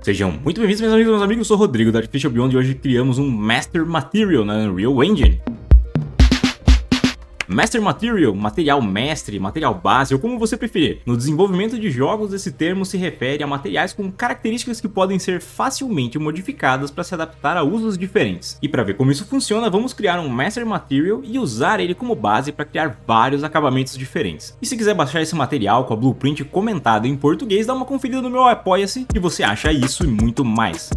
Sejam muito bem-vindos, meus amigos, eu sou o Rodrigo da Artificial Beyond e hoje criamos um Master Material na Unreal Engine. Master Material, material mestre, material base, ou como você preferir. No desenvolvimento de jogos, esse termo se refere a materiais com características que podem ser facilmente modificadas para se adaptar a usos diferentes. E para ver como isso funciona, vamos criar um Master Material e usar ele como base para criar vários acabamentos diferentes. E se quiser baixar esse material com a blueprint comentada em português, dá uma conferida no meu Apoia-se que você acha isso e muito mais.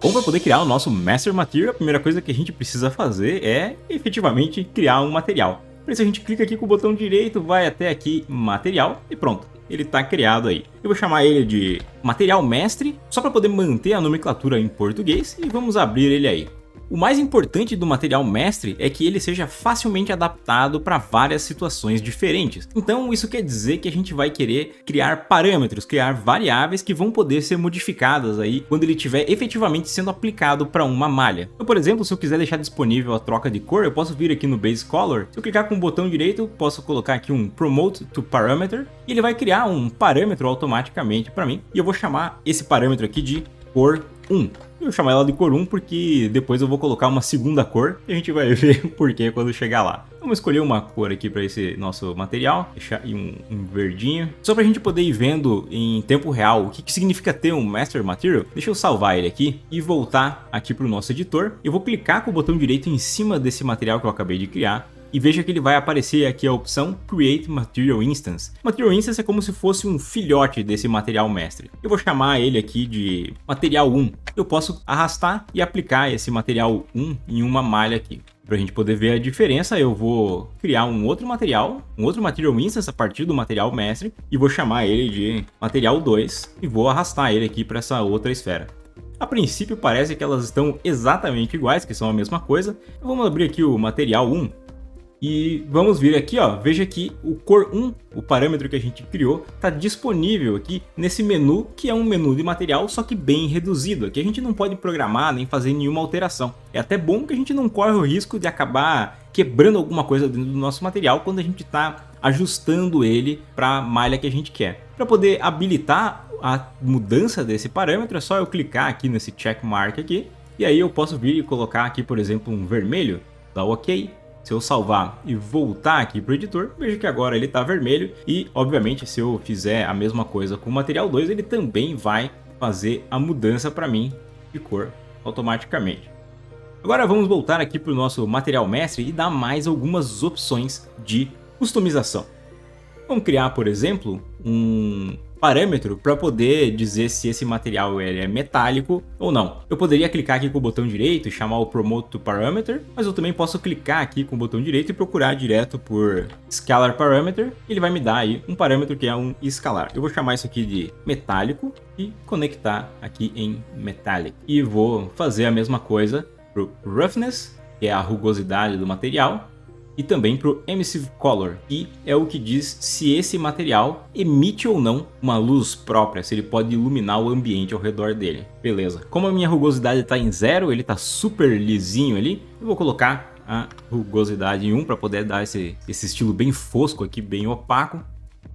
Bom, para poder criar o nosso Master Material, a primeira coisa que a gente precisa fazer é efetivamente criar um material. Por isso a gente clica aqui com o botão direito, vai até aqui material e pronto, ele está criado aí. Eu vou chamar ele de material mestre, só para poder manter a nomenclatura em português, e vamos abrir ele aí. O mais importante do material mestre é que ele seja facilmente adaptado para várias situações diferentes. Então isso quer dizer que a gente vai querer criar parâmetros, criar variáveis que vão poder ser modificadas aí quando ele estiver efetivamente sendo aplicado para uma malha. Então, por exemplo, se eu quiser deixar disponível a troca de cor, eu posso vir aqui no Base Color, se eu clicar com o botão direito, posso colocar aqui um Promote to Parameter e ele vai criar um parâmetro automaticamente para mim e eu vou chamar esse parâmetro aqui de cor 1. Eu vou chamar ela de cor 1 porque depois eu vou colocar uma segunda cor e a gente vai ver o porquê quando chegar lá. Vamos escolher uma cor aqui para esse nosso material, deixar aí um verdinho. Só para a gente poder ir vendo em tempo real o que significa ter um Master Material, deixa eu salvar ele aqui e voltar aqui para o nosso editor. Eu vou clicar com o botão direito em cima desse material que eu acabei de criar. E veja que ele vai aparecer aqui a opção Create Material Instance. Material Instance é como se fosse um filhote desse material mestre. Eu vou chamar ele aqui de material 1. Eu posso arrastar e aplicar esse material 1 em uma malha aqui. Para a gente poder ver a diferença, eu vou criar um outro Material Instance a partir do material mestre e vou chamar ele de material 2 e vou arrastar ele aqui para essa outra esfera. A princípio parece que elas estão exatamente iguais, que são a mesma coisa. Vamos abrir aqui o material 1. E vamos vir aqui, ó, veja que o cor 1, o parâmetro que a gente criou, está disponível aqui nesse menu, que é um menu de material, só que bem reduzido. Aqui a gente não pode programar nem fazer nenhuma alteração. É até bom que a gente não corre o risco de acabar quebrando alguma coisa dentro do nosso material quando a gente está ajustando ele para a malha que a gente quer. Para poder habilitar a mudança desse parâmetro, é só eu clicar aqui nesse check mark aqui, e aí eu posso vir e colocar aqui, por exemplo, um vermelho, dá OK. Se eu salvar e voltar aqui para o editor, veja que agora ele está vermelho e, obviamente, se eu fizer a mesma coisa com o material 2, ele também vai fazer a mudança para mim de cor automaticamente. Agora vamos voltar aqui para o nosso material mestre e dar mais algumas opções de customização. Vamos criar, por exemplo, um parâmetro para poder dizer se esse material é metálico ou não. Eu poderia clicar aqui com o botão direito e chamar o Promote to Parameter, mas eu também posso clicar aqui com o botão direito e procurar direto por Scalar Parameter. Ele vai me dar aí um parâmetro que é um escalar. Eu vou chamar isso aqui de metálico e conectar aqui em Metallic. E vou fazer a mesma coisa para o Roughness, que é a rugosidade do material, e também para o Emissive Color, que é o que diz se esse material emite ou não uma luz própria, se ele pode iluminar o ambiente ao redor dele. Beleza. Como a minha rugosidade está em 0, ele está super lisinho ali, eu vou colocar a rugosidade em 1 para poder dar esse estilo bem fosco aqui, bem opaco.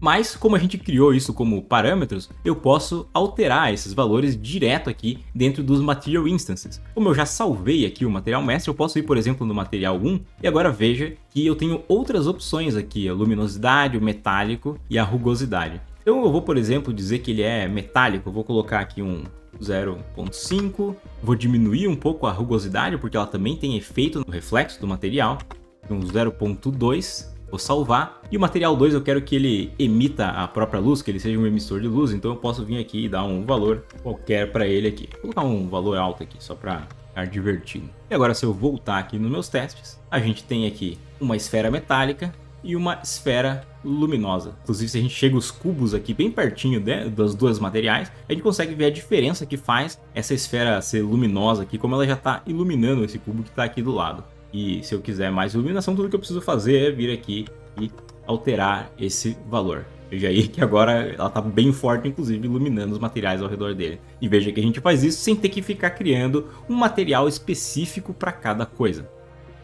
Mas, como a gente criou isso como parâmetros, eu posso alterar esses valores direto aqui dentro dos Material Instances. Como eu já salvei aqui o material mestre, eu posso ir, por exemplo, no material 1 e agora veja que eu tenho outras opções aqui, a luminosidade, o metálico e a rugosidade. Então eu vou, por exemplo, dizer que ele é metálico, eu vou colocar aqui um 0.5, vou diminuir um pouco a rugosidade porque ela também tem efeito no reflexo do material, então 0.2. Vou salvar. E o material 2 eu quero que ele emita a própria luz, que ele seja um emissor de luz. Então eu posso vir aqui e dar um valor qualquer para ele aqui. Vou colocar um valor alto aqui, só para ficar divertido. E agora se eu voltar aqui nos meus testes, a gente tem aqui uma esfera metálica e uma esfera luminosa. Inclusive se a gente chega os cubos aqui bem pertinho dos dois materiais, a gente consegue ver a diferença que faz essa esfera ser luminosa aqui, como ela já está iluminando esse cubo que está aqui do lado. E se eu quiser mais iluminação, tudo que eu preciso fazer é vir aqui e alterar esse valor. Veja aí que agora ela está bem forte, inclusive iluminando os materiais ao redor dele. E veja que a gente faz isso sem ter que ficar criando um material específico para cada coisa.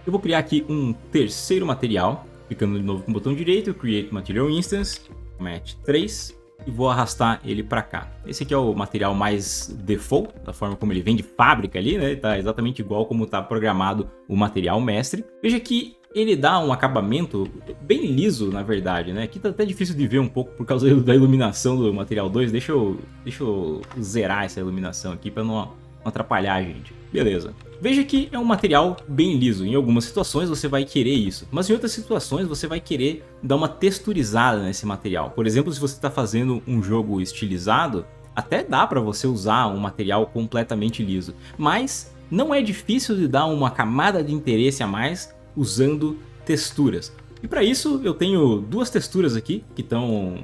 Eu vou criar aqui um terceiro material, clicando de novo com o botão direito, Create Material Instance, Match 3. e vou arrastar ele para cá. Esse aqui é o material mais default, da forma como ele vem de fábrica ali, né? Tá exatamente igual como tá programado o material mestre. Veja que ele dá um acabamento bem liso, na verdade, né? Aqui tá até difícil de ver um pouco por causa da iluminação do material 2. Deixa eu zerar essa iluminação aqui para não atrapalhar a gente. Beleza. Veja que é um material bem liso. Em algumas situações você vai querer isso, mas em outras situações você vai querer dar uma texturizada nesse material. Por exemplo, se você está fazendo um jogo estilizado, até dá para você usar um material completamente liso, mas não é difícil de dar uma camada de interesse a mais usando texturas. E para isso eu tenho duas texturas aqui que estão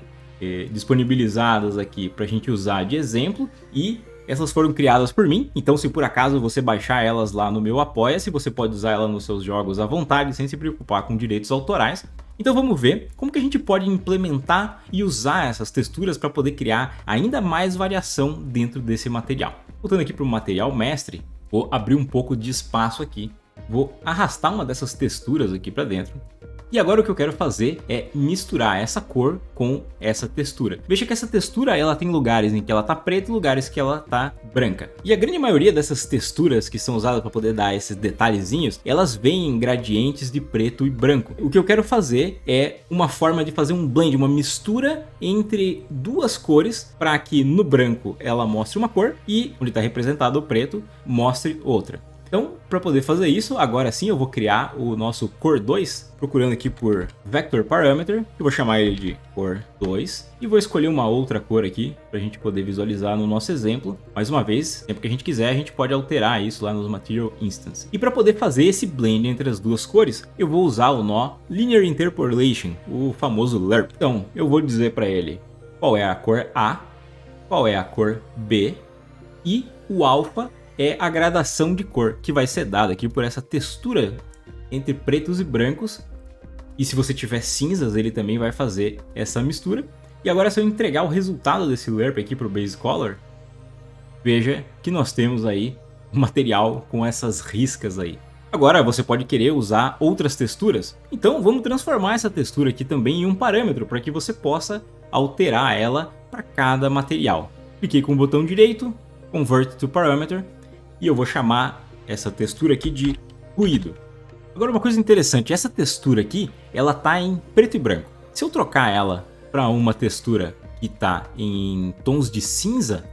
disponibilizadas aqui para a gente usar de exemplo, e essas foram criadas por mim, então se por acaso você baixar elas lá no meu Apoia-se, você pode usar ela nos seus jogos à vontade, sem se preocupar com direitos autorais. Então vamos ver como que a gente pode implementar e usar essas texturas para poder criar ainda mais variação dentro desse material. Voltando aqui para o material mestre, vou abrir um pouco de espaço aqui, vou arrastar uma dessas texturas aqui para dentro. E agora o que eu quero fazer é misturar essa cor com essa textura. Veja que essa textura ela tem lugares em que ela tá preta e lugares que ela tá branca. E a grande maioria dessas texturas que são usadas para poder dar esses detalhezinhos, elas vêm em gradientes de preto e branco. O que eu quero fazer é uma forma de fazer um blend, uma mistura entre duas cores, para que no branco ela mostre uma cor e onde está representado o preto mostre outra. Então, para poder fazer isso, agora sim eu vou criar o nosso Cor 2, procurando aqui por Vector Parameter, eu vou chamar ele de Cor 2, e vou escolher uma outra cor aqui, para a gente poder visualizar no nosso exemplo. Mais uma vez, sempre que a gente quiser, a gente pode alterar isso lá nos Material Instance. E para poder fazer esse blend entre as duas cores, eu vou usar o nó Linear Interpolation, o famoso LERP. Então, eu vou dizer para ele qual é a cor A, qual é a cor B, e o alfa é a gradação de cor que vai ser dada aqui por essa textura entre pretos e brancos. E se você tiver cinzas, ele também vai fazer essa mistura. E agora, se eu entregar o resultado desse LERP aqui para o Base Color, veja que nós temos aí um material com essas riscas aí. Agora você pode querer usar outras texturas, então vamos transformar essa textura aqui também em um parâmetro para que você possa alterar ela para cada material. Cliquei com o botão direito, Convert to Parameter, e eu vou chamar essa textura aqui de ruído. Agora uma coisa interessante, essa textura aqui, ela tá em preto e branco. Se eu trocar ela para uma textura que tá em tons de cinza,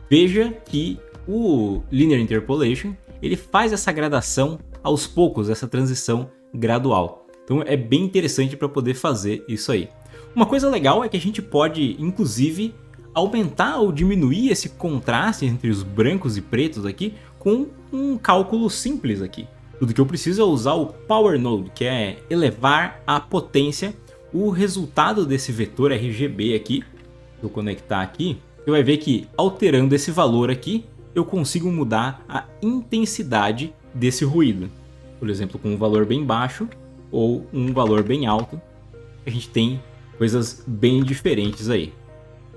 veja que o Linear Interpolation, ele faz essa gradação aos poucos, essa transição gradual. Então é bem interessante para poder fazer isso aí. Uma coisa legal é que a gente pode, inclusive, aumentar ou diminuir esse contraste entre os brancos e pretos aqui com um cálculo simples aqui. Tudo que eu preciso é usar o Power Node, que é elevar a potência, o resultado desse vetor RGB aqui. Se eu conectar aqui, você vai ver que alterando esse valor aqui, eu consigo mudar a intensidade desse ruído. Por exemplo, com um valor bem baixo ou um valor bem alto, a gente tem coisas bem diferentes aí.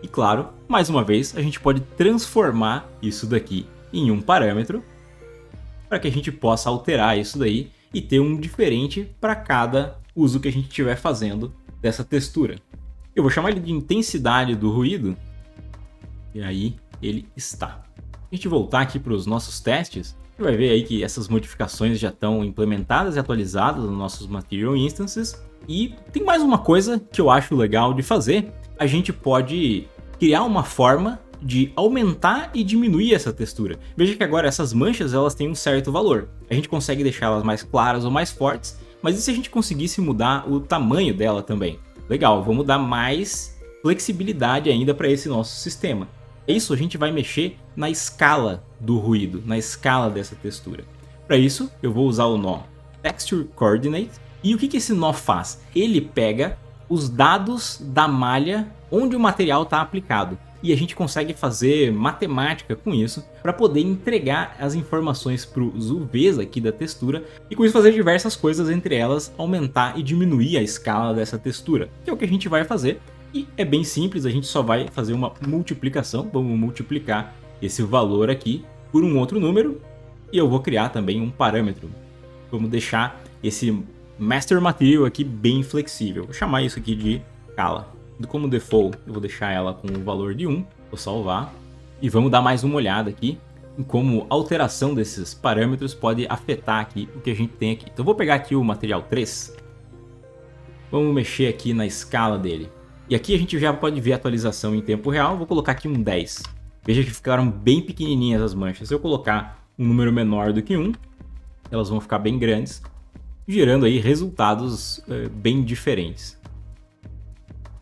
E claro, mais uma vez, a gente pode transformar isso daqui em um parâmetro para que a gente possa alterar isso daí e ter um diferente para cada uso que a gente estiver fazendo dessa textura. Eu vou chamar ele de intensidade do ruído e aí ele está. Se a gente voltar aqui para os nossos testes, você vai ver aí que essas modificações já estão implementadas e atualizadas nos nossos Material Instances. E tem mais uma coisa que eu acho legal de fazer. A gente pode criar uma forma de aumentar e diminuir essa textura. Veja que agora essas manchas elas têm um certo valor. A gente consegue deixá-las mais claras ou mais fortes, mas e se a gente conseguisse mudar o tamanho dela também? Legal, vamos dar mais flexibilidade ainda para esse nosso sistema. Isso a gente vai mexer na escala do ruído, na escala dessa textura. Para isso eu vou usar o nó Texture Coordinate. E o que esse nó faz? Ele pega os dados da malha onde o material está aplicado. E a gente consegue fazer matemática com isso para poder entregar as informações para os UVs aqui da textura e com isso fazer diversas coisas, entre elas aumentar e diminuir a escala dessa textura, que é o que a gente vai fazer. E é bem simples, a gente só vai fazer uma multiplicação, vamos multiplicar esse valor aqui por um outro número e eu vou criar também um parâmetro. Vamos deixar esse Master Material aqui bem flexível, vou chamar isso aqui de escala. Como default, eu vou deixar ela com o valor de 1, vou salvar. E vamos dar mais uma olhada aqui em como a alteração desses parâmetros pode afetar aqui o que a gente tem aqui. Então eu vou pegar aqui o material 3, vamos mexer aqui na escala dele. E aqui a gente já pode ver a atualização em tempo real, vou colocar aqui um 10. Veja que ficaram bem pequenininhas as manchas. Se eu colocar um número menor do que 1, elas vão ficar bem grandes, gerando aí resultados bem diferentes.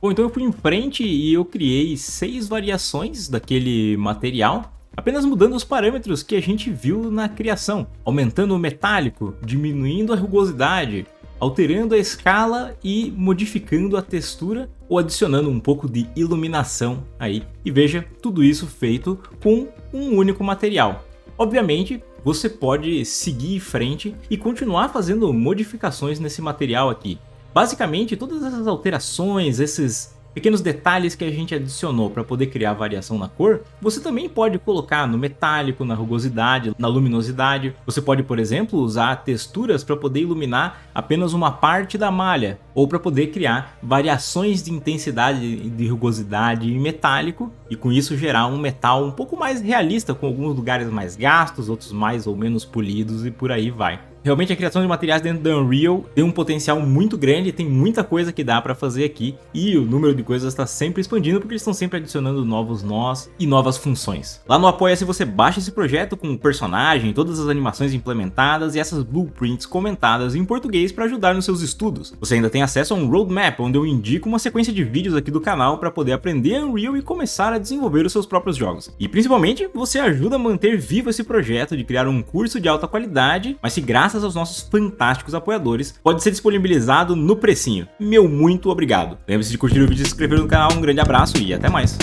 Bom, então eu fui em frente e eu criei 6 variações daquele material, apenas mudando os parâmetros que a gente viu na criação, aumentando o metálico, diminuindo a rugosidade, alterando a escala e modificando a textura ou adicionando um pouco de iluminação aí. E veja, tudo isso feito com um único material. Obviamente, você pode seguir em frente e continuar fazendo modificações nesse material aqui. Basicamente, todas essas alterações, esses pequenos detalhes que a gente adicionou para poder criar variação na cor, você também pode colocar no metálico, na rugosidade, na luminosidade. Você pode, por exemplo, usar texturas para poder iluminar apenas uma parte da malha, ou para poder criar variações de intensidade, de rugosidade e metálico, e com isso gerar um metal um pouco mais realista, com alguns lugares mais gastos, outros mais ou menos polidos e por aí vai. Realmente a criação de materiais dentro da Unreal tem um potencial muito grande, tem muita coisa que dá para fazer aqui e o número de coisas está sempre expandindo porque eles estão sempre adicionando novos nós e novas funções. Lá no Apoia-se você baixa esse projeto com o personagem, todas as animações implementadas e essas blueprints comentadas em português para ajudar nos seus estudos. Você ainda tem acesso a um roadmap onde eu indico uma sequência de vídeos aqui do canal para poder aprender Unreal e começar a desenvolver os seus próprios jogos. E principalmente você ajuda a manter vivo esse projeto de criar um curso de alta qualidade, mas se graças aos nossos fantásticos apoiadores, pode ser disponibilizado no precinho. Meu muito obrigado. Lembre-se de curtir o vídeo e se inscrever no canal. Um grande abraço e até mais.